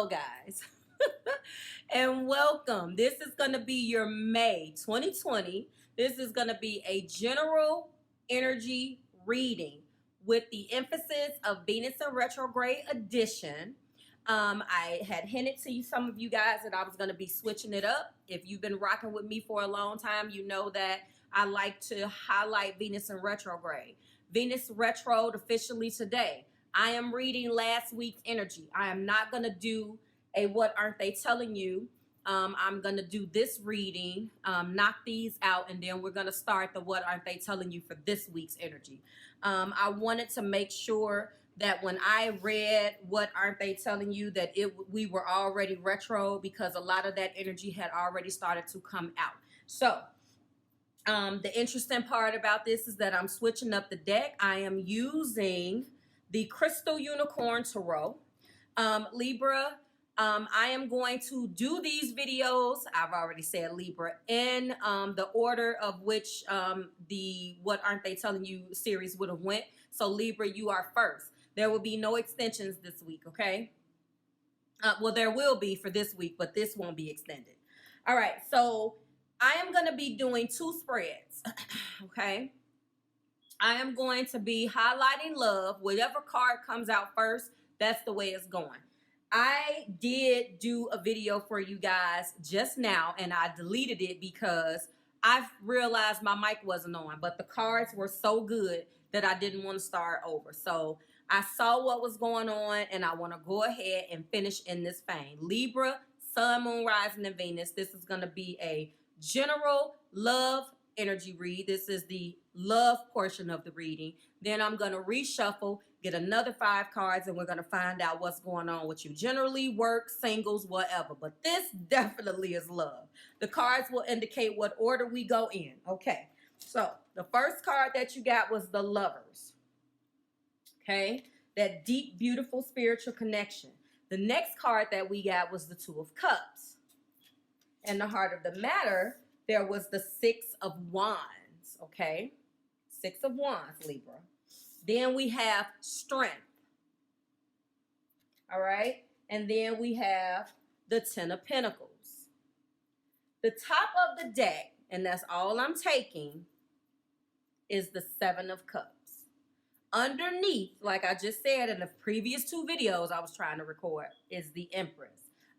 Hello, guys, and welcome. This is going to be your May 2020. This is going to be a general energy reading with the emphasis of Venus in retrograde edition. I had hinted to you, some of you guys, that I was going to be switching it up. If you've been rocking with me for a long time, you know that I like to highlight Venus in retrograde. Venus retrograde officially today. I am reading last week's energy. I am not going to do a what aren't they telling you. I'm going to do this reading, knock these out, and then we're going to start the what aren't they telling you for this week's energy. I wanted to make sure that when I read what aren't they telling you that we were already retro, because a lot of that energy had already started to come out. So the interesting part about this is that I'm switching up the deck. I am using the Crystal Unicorn Tarot. Libra, I am going to do these videos, I've already said Libra, in the order of which the What Aren't They Telling You series would have went. So Libra, you are first. There will be no extensions this week, okay? Well, there will be for this week, but this won't be extended. All right, so I am going to be doing two spreads, okay? I am going to be highlighting love. Whatever card comes out first, that's the way it's going. I did do a video for you guys just now, and I deleted it because I realized my mic wasn't on, but the cards were so good that I didn't want to start over. So I saw what was going on, and I want to go ahead and finish in this vein. Libra, Sun, Moon, Rising, and Venus. This is going to be a general love energy read. This is the love portion of the reading. Then I'm going to reshuffle, get another 5 cards, and we're going to find out what's going on with you. Generally, work, singles, whatever. But this definitely is love. The cards will indicate what order we go in. Okay, so the first card that you got was the Lovers. Okay, that deep, beautiful spiritual connection. The next card that we got was the Two of Cups. In the heart of the matter, there was the Six of Wands, okay? Six of Wands, Libra. Then we have Strength, all right? And then we have the Ten of Pentacles. The top of the deck, and that's all I'm taking, is the Seven of Cups. Underneath, like I just said in the previous 2 videos I was trying to record, is the Empress.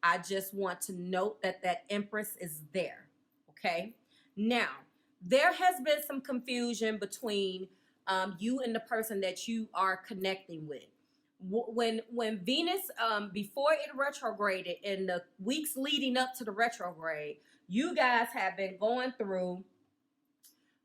I just want to note that that Empress is there, okay? Now, there has been some confusion between you and the person that you are connecting with. When Venus, before it retrograded, in the weeks leading up to the retrograde, you guys have been going through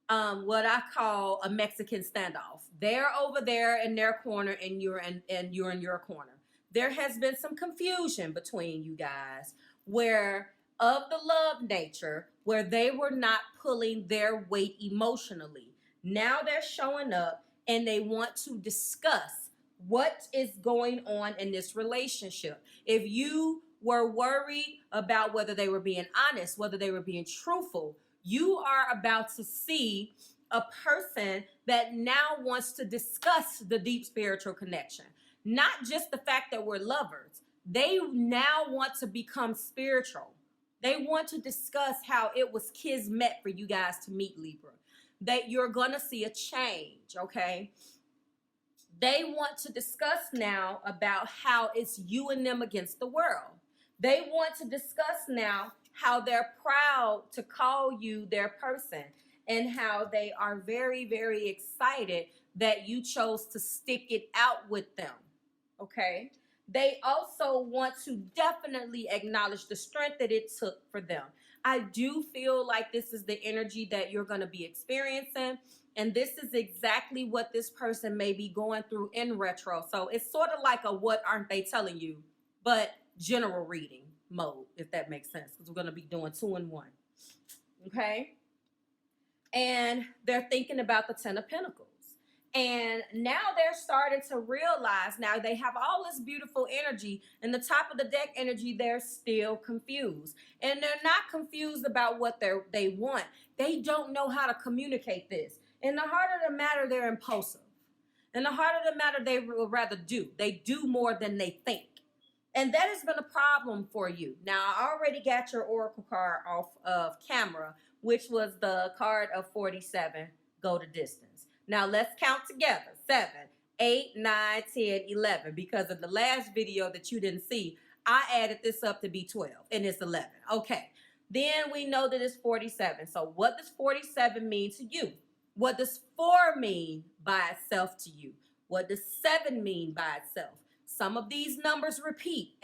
what I call a Mexican standoff. They're over there in their corner, and you're in your corner. There has been some confusion between you guys where of the love nature, where they were not pulling their weight emotionally. Now they're showing up and they want to discuss what is going on in this relationship. If you were worried about whether they were being honest, whether they were being truthful, you are about to see a person that now wants to discuss the deep spiritual connection. Not just the fact that we're lovers. They now want to become spiritual. They want to discuss how it was kismet for you guys to meet, Libra. That you're going to see a change, okay? They want to discuss now about how it's you and them against the world. They want to discuss now how they're proud to call you their person, and how they are very, very excited that you chose to stick it out with them. Okay, they also want to definitely acknowledge the strength that it took for them. I do feel like this is the energy that you're going to be experiencing, and this is exactly what this person may be going through in retro. So it's sort of like a what aren't they telling you, but general reading mode, if that makes sense, because we're going to be doing 2 in 1. Okay, and they're thinking about the Ten of Pentacles. And now they're starting to realize, now they have all this beautiful energy, and the top of the deck energy, they're still confused. And they're not confused about what they want. They don't know how to communicate this. In the heart of the matter, they're impulsive. In the heart of the matter, they would rather do. They do more than they think. And that has been a problem for you. Now, I already got your oracle card off of camera, which was the card of 47, go the distance. Now, let's count together. 7, 8, 9, 10, 11. Because of the last video that you didn't see, I added this up to be 12, and it's 11. Okay. Then we know that it's 47. So what does 47 mean to you? What does 4 mean by itself to you? What does 7 mean by itself? Some of these numbers repeat.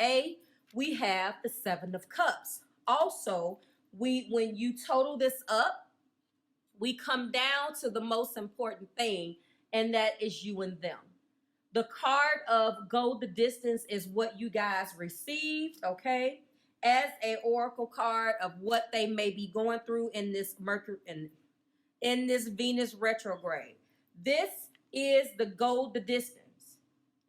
We have the 7 of Cups. Also, when you total this up, we come down to the most important thing, and that is you and them. The card of go the distance is what you guys received, okay, as a oracle card of what they may be going through in this Mercury in this Venus retrograde. This is the go the distance,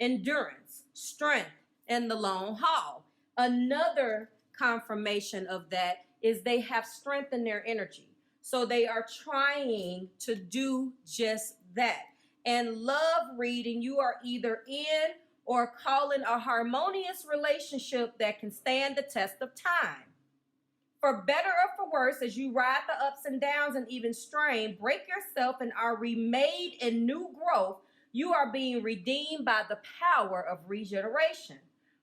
endurance, strength, and the long haul. Another confirmation of that is they have strength in their energy. So they are trying to do just that. And love reading, you are either in or calling a harmonious relationship that can stand the test of time. For better or for worse, as you ride the ups and downs and even strain, break yourself and are remade in new growth, you are being redeemed by the power of regeneration.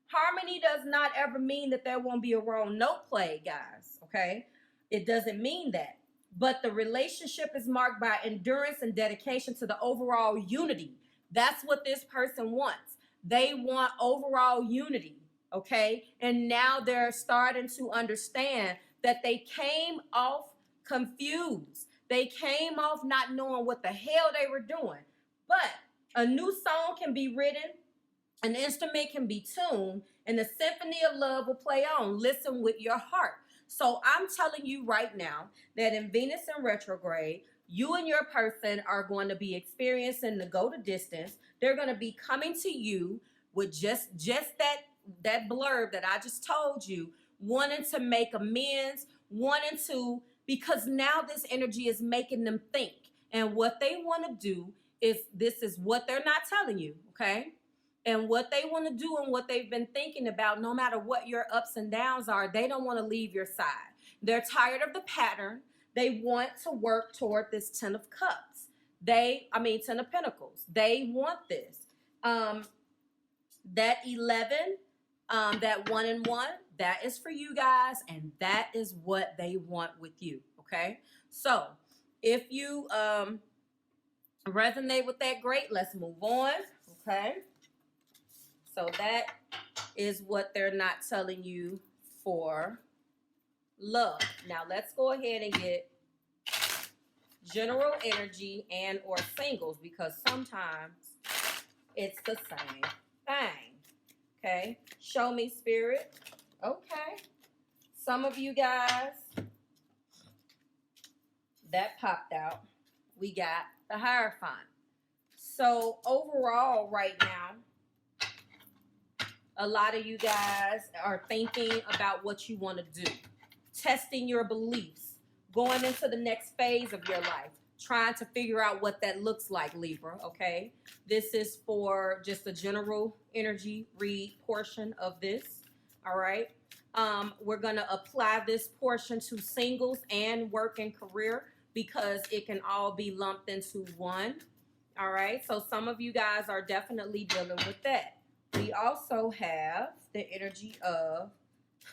Harmony does not ever mean that there won't be a wrong note played, guys, okay? It doesn't mean that. But the relationship is marked by endurance and dedication to the overall unity. That's what this person wants. They want overall unity, okay? And now they're starting to understand that they came off confused. They came off not knowing what the hell they were doing. But a new song can be written, an instrument can be tuned, and the symphony of love will play on. Listen with your heart. So I'm telling you right now that in Venus in retrograde, you and your person are going to be experiencing the go the distance. They're going to be coming to you with just that blurb that I just told you, wanting to make amends, wanting to, because now this energy is making them think. And what they want to do is, this is what they're not telling you, okay? And what they want to do and what they've been thinking about, no matter what your ups and downs are, they don't want to leave your side. They're tired of the pattern. They want to work toward this 10 of Cups. 10 of Pentacles. They want this. That 11, that 1 and 1, that is for you guys, and that is what they want with you, okay? So if you resonate with that, great. Let's move on, okay? So that is what they're not telling you for love. Now let's go ahead and get general energy and or singles, because sometimes it's the same thing. Okay, show me, Spirit. Okay, some of you guys, that popped out. We got the Hierophant. So overall right now, a lot of you guys are thinking about what you want to do, testing your beliefs, going into the next phase of your life, trying to figure out what that looks like, Libra, okay? This is for just a general energy read portion of this, all right? We're going to apply this portion to singles and work and career, because it can all be lumped into one, all right? So some of you guys are definitely dealing with that. We also have the energy of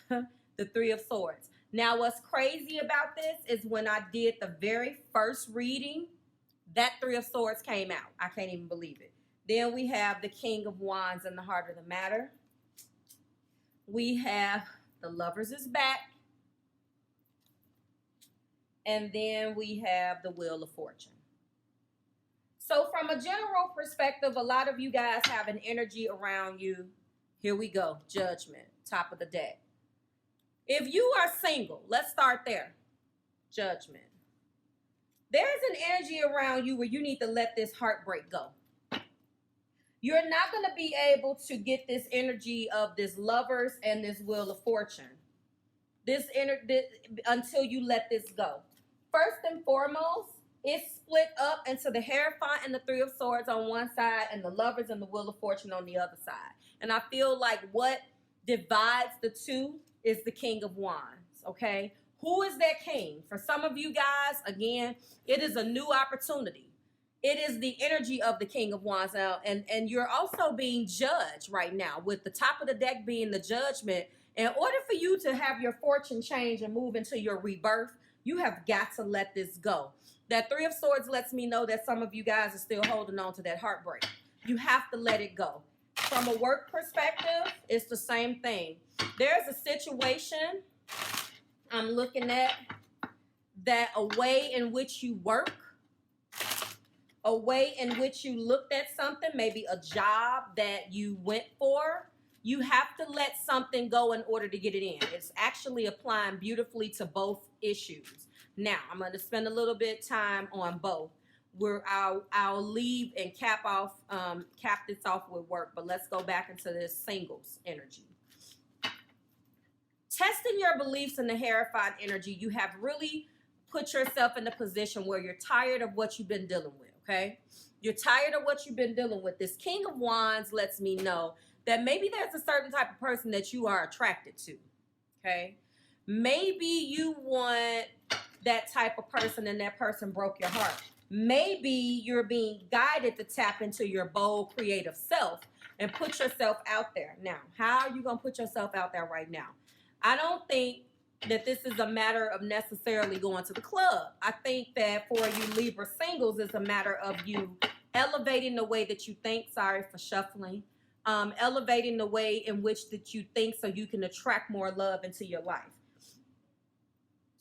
the 3 of Swords. Now, what's crazy about this is when I did the very first reading, that 3 of Swords came out. I can't even believe it. Then we have the King of Wands in the heart of the matter. We have the Lovers is back. And then we have the Wheel of Fortune. So from a general perspective, a lot of you guys have an energy around you. Here we go. Judgment. Top of the deck. If you are single, let's start there. Judgment. There's an energy around you where you need to let this heartbreak go. You're not going to be able to get this energy of this Lovers and this Wheel of Fortune. Until you let this go. First and foremost, it's split up into the Hierophant and the 3 of Swords on one side and the Lovers and the Wheel of Fortune on the other side. And I feel like what divides the two is the King of Wands, okay? Who is that king? For some of you guys, again, it is a new opportunity. It is the energy of the King of Wands now, and you're also being judged right now with the top of the deck being the Judgment. In order for you to have your fortune change and move into your rebirth, you have got to let this go. That Three of Swords lets me know that some of you guys are still holding on to that heartbreak. You have to let it go. From a work perspective, it's the same thing. There's a situation I'm looking at, that a way in which you work, a way in which you looked at something, maybe a job that you went for, you have to let something go in order to get it in. It's actually applying beautifully to both issues. Now, I'm going to spend a little bit of time on both. I'll leave and cap this off with work, but let's go back into this singles energy. Testing your beliefs in the Hierophant energy, you have really put yourself in a position where you're tired of what you've been dealing with, okay? You're tired of what you've been dealing with. This King of Wands lets me know that maybe there's a certain type of person that you are attracted to, okay? Maybe you want that type of person and that person broke your heart. Maybe you're being guided to tap into your bold, creative self and put yourself out there. Now, how are you going to put yourself out there right now? I don't think that this is a matter of necessarily going to the club. I think that for you Libra singles, it's a matter of you elevating the way that you think. Sorry for shuffling. Elevating the way in which that you think so you can attract more love into your life.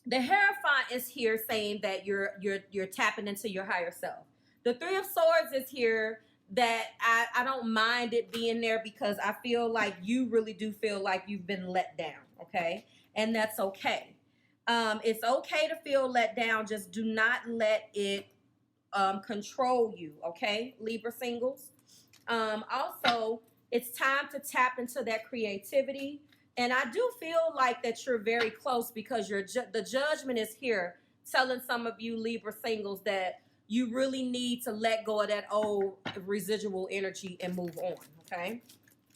The Hierophant is here saying that you're tapping into your higher self. The Three of Swords is here that I don't mind it being there because I feel like you really do feel like you've been let down, okay? And that's okay. It's okay to feel let down. Just do not let it control you, okay, Libra singles? Also, it's time to tap into that creativity. And I do feel like that you're very close because the Judgment is here telling some of you Libra singles that you really need to let go of that old residual energy and move on, okay?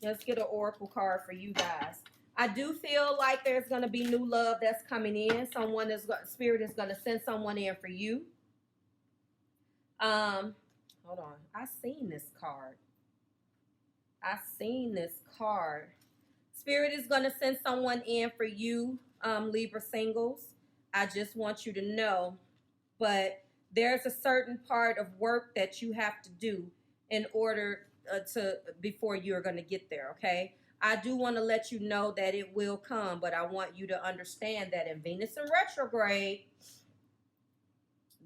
Let's get an oracle card for you guys. I do feel like there's going to be new love that's coming in. Spirit is going to send someone in for you. Hold on. I seen this card. Spirit is going to send someone in for you, Libra singles. I just want you to know, but there's a certain part of work that you have to do in order before you're going to get there, okay? I do want to let you know that it will come, but I want you to understand that in Venus in retrograde,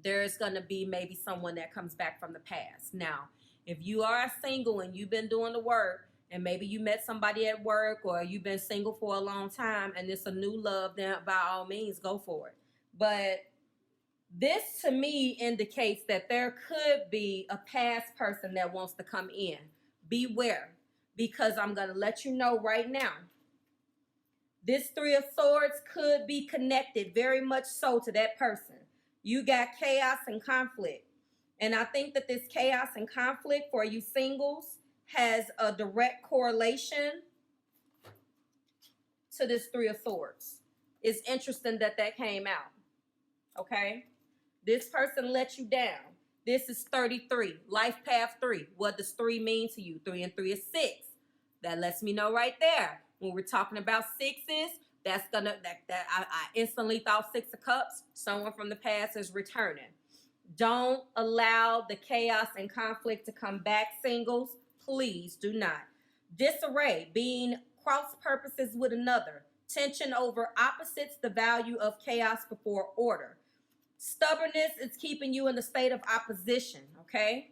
there's going to be maybe someone that comes back from the past. Now, if you are single and you've been doing the work, and maybe you met somebody at work or you've been single for a long time and it's a new love, then by all means, go for it. But this to me indicates that there could be a past person that wants to come in. Beware, because I'm going to let you know right now, this Three of Swords could be connected very much so to that person. You got chaos and conflict. And I think that this chaos and conflict for you singles has a direct correlation to this Three of Swords. It's interesting that came out, okay? This person let you down. This is 33, life path 3. What does 3 mean to you? 3 and 3 is 6. That lets me know right there. When we're talking about sixes, I instantly thought 6 of Cups. Someone from the past is returning. Don't allow the chaos and conflict to come back, singles. Please do not. Disarray, being cross purposes with another. Tension over opposites, the value of chaos before order. Stubbornness is keeping you in the state of opposition, okay?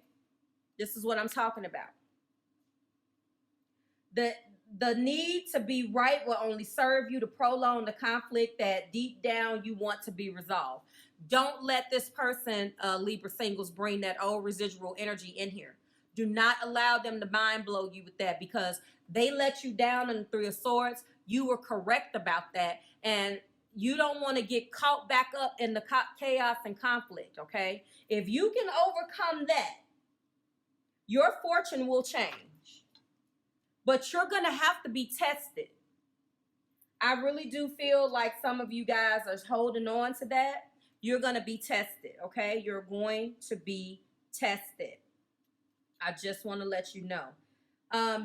This is what I'm talking about. The need to be right will only serve you to prolong the conflict that deep down you want to be resolved. Don't let this person, Libra singles, bring that old residual energy in here. Do not allow them to mind blow you with that because they let you down in the Three of Swords. You were correct about that. And you don't want to get caught back up in the chaos and conflict, okay? If you can overcome that, your fortune will change. But you're going to have to be tested. I really do feel like some of you guys are holding on to that. You're going to be tested, okay? You're going to be tested. I just want to let you know.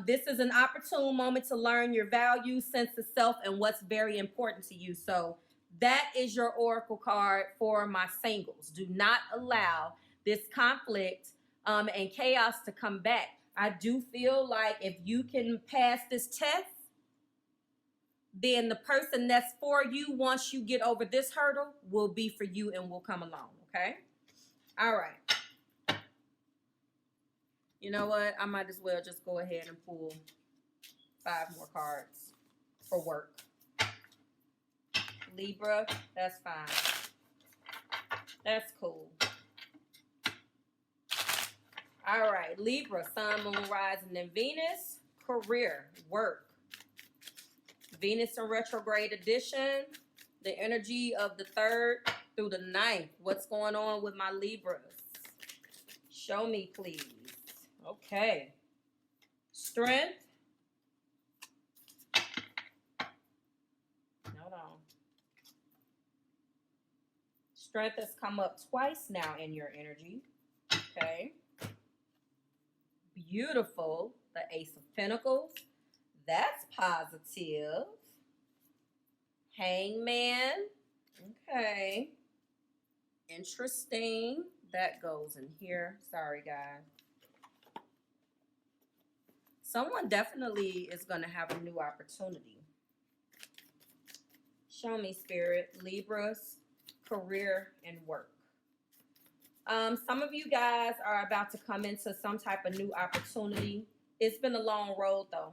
This is an opportune moment to learn your value, sense of self, and what's very important to you. So that is your oracle card for my singles. Do not allow this conflict and chaos to come back. I do feel like if you can pass this test, then the person that's for you once you get over this hurdle will be for you and will come along, okay? All right. You know what? I might as well just go ahead and pull 5 more cards for work. Libra, that's fine. That's cool. All right, Libra, Sun, Moon, Rising, and Venus. Career, work. Venus in retrograde edition. The energy of the 3rd through the 9th. What's going on with my Libras? Show me, please. Okay. Strength. Hold on. Strength has come up twice now in your energy. Okay. Beautiful. The Ace of Pentacles. That's positive. Hangman. Okay. Interesting. That goes in here. Sorry, guys. Someone definitely is going to have a new opportunity. Show me, Spirit. Libras, career, and work. Some of you guys are about to come into some type of new opportunity. It's been a long road, though.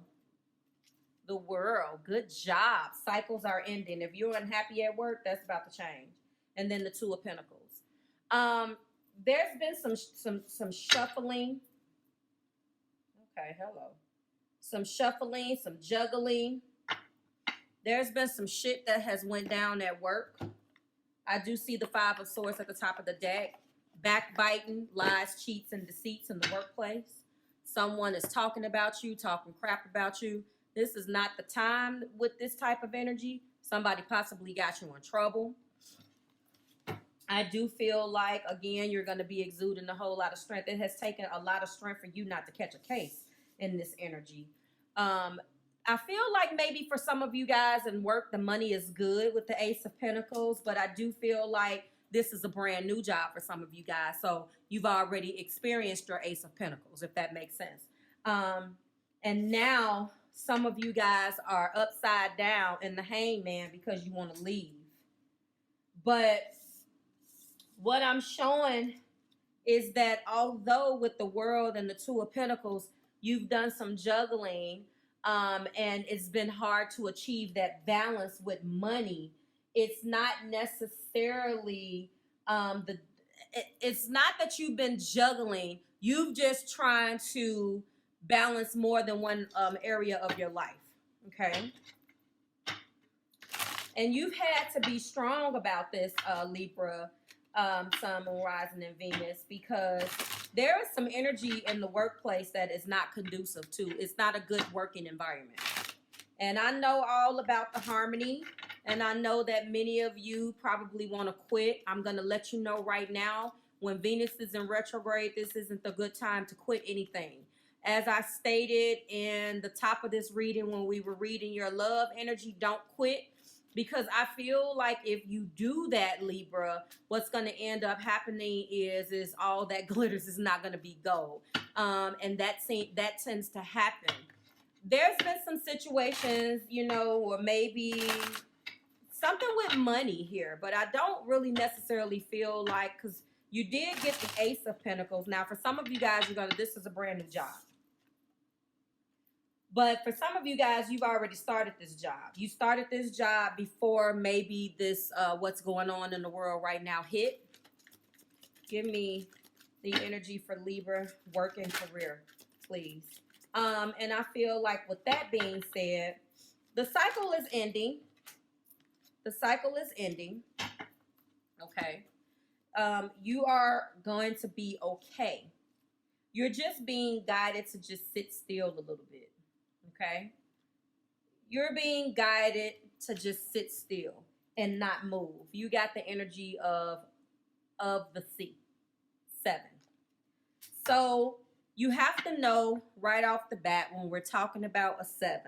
The world, good job. Cycles are ending. If you're unhappy at work, that's about to change. And then the 2 of Pentacles. There's been some shuffling. Okay, hello. Some shuffling, some juggling. There's been some shit that has went down at work. I do see the 5 of Swords at the top of the deck. Backbiting, lies, cheats, and deceits in the workplace. Someone is talking about you, talking crap about you. This is not the time with this type of energy. Somebody possibly got you in trouble. I do feel like, again, you're going to be exuding a whole lot of strength. It has taken a lot of strength for you not to catch a case in this energy. I feel like maybe for some of you guys in work, the money is good with the Ace of Pentacles, but I do feel like this is a brand new job for some of you guys. So you've already experienced your Ace of Pentacles, if that makes sense. And now some of you guys are upside down in the Hangman because you want to leave. But what I'm showing is that although with the World and the 2 of Pentacles, you've done some juggling, and it's been hard to achieve that balance with money, it's not necessarily it's not that you've been juggling. You've just trying to balance more than one area of your life, okay? And you've had to be strong about this, Libra, Sun, Moon, Rising, and Venus, because there is some energy in the workplace that is not conducive to. It's not a good working environment. And I know all about the harmony, and I know that many of you probably want to quit. I'm going to let you know right now, when Venus is in retrograde, this isn't the good time to quit anything. As I stated in the top of this reading when we were reading your love energy, don't quit. Because I feel like if you do that, Libra, what's going to end up happening is all that glitters is not going to be gold. And that tends to happen. There's been some situations, you know, or maybe something with money here. But I don't really necessarily feel like, because you did get the Ace of Pentacles. Now, for some of you guys, this is a brand new job. But for some of you guys, you've already started this job. You started this job before maybe this, what's going on in the world right now hit. Give me the energy for Libra, work and career, please. And I feel like with that being said, the cycle is ending. The cycle is ending. Okay. You are going to be okay. You're just being guided to just sit still a little bit. Okay, you're being guided to just sit still and not move. You got the energy of the sea. 7. So you have to know right off the bat when we're talking about a 7.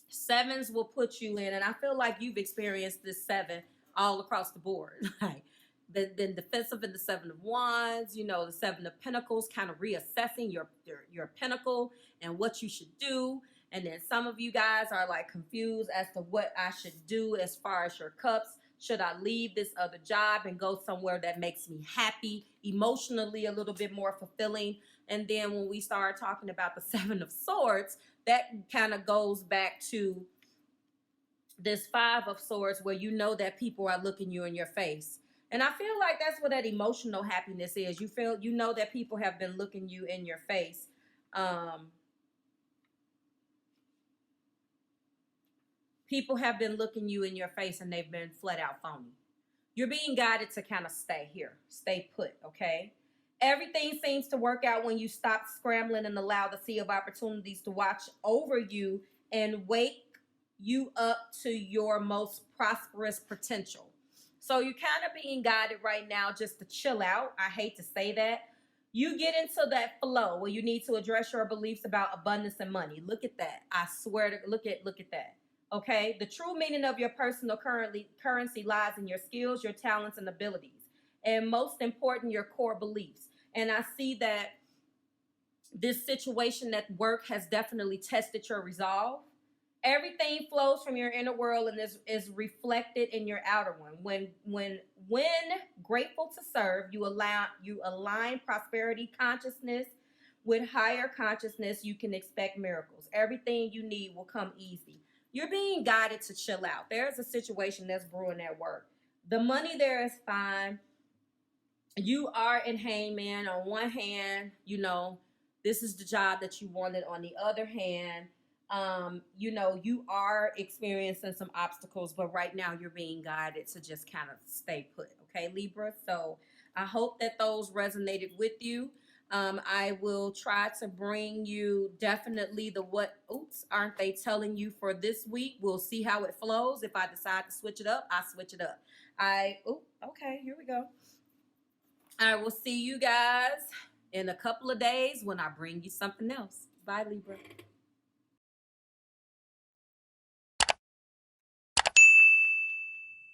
7s will put you in, and I feel like you've experienced this 7 all across the board. Like the defensive and the 7 of Wands, you know, the 7 of Pentacles, kind of reassessing your pinnacle and what you should do. And then some of you guys are like confused as to what I should do as far as your cups. Should I leave this other job and go somewhere that makes me happy, emotionally a little bit more fulfilling? And then when we start talking about the 7 of Swords, that kind of goes back to this 5 of Swords, where you know that people are looking you in your face. And I feel like that's what that emotional happiness is. You know that people have been looking you in your face. People have been looking you in your face and they've been flat out phony. You're being guided to kind of stay here, stay put, okay? Everything seems to work out when you stop scrambling and allow the sea of opportunities to watch over you and wake you up to your most prosperous potential. So you're kind of being guided right now just to chill out. I hate to say that. You get into that flow where you need to address your beliefs about abundance and money. Look at that. I swear to look at that. Okay, the true meaning of your personal currency lies in your skills, your talents, and abilities, and most important, your core beliefs. And I see that this situation at work has definitely tested your resolve. Everything flows from your inner world and is reflected in your outer one. When grateful to serve, you align prosperity consciousness with higher consciousness. You can expect miracles. Everything you need will come easy. You're being guided to chill out. There's a situation that's brewing at work. The money there is fine. You are in hangman. On one hand, you know, this is the job that you wanted. On the other hand, you know, you are experiencing some obstacles, but right now you're being guided to just kind of stay put. Okay, Libra? So I hope that those resonated with you. I will try to bring you definitely the what oops aren't they telling you for this week. We'll see how it flows. If I decide to switch it up, I switch it up. Okay, here we go. I will see you guys in a couple of days when I bring you something else. Bye, Libra.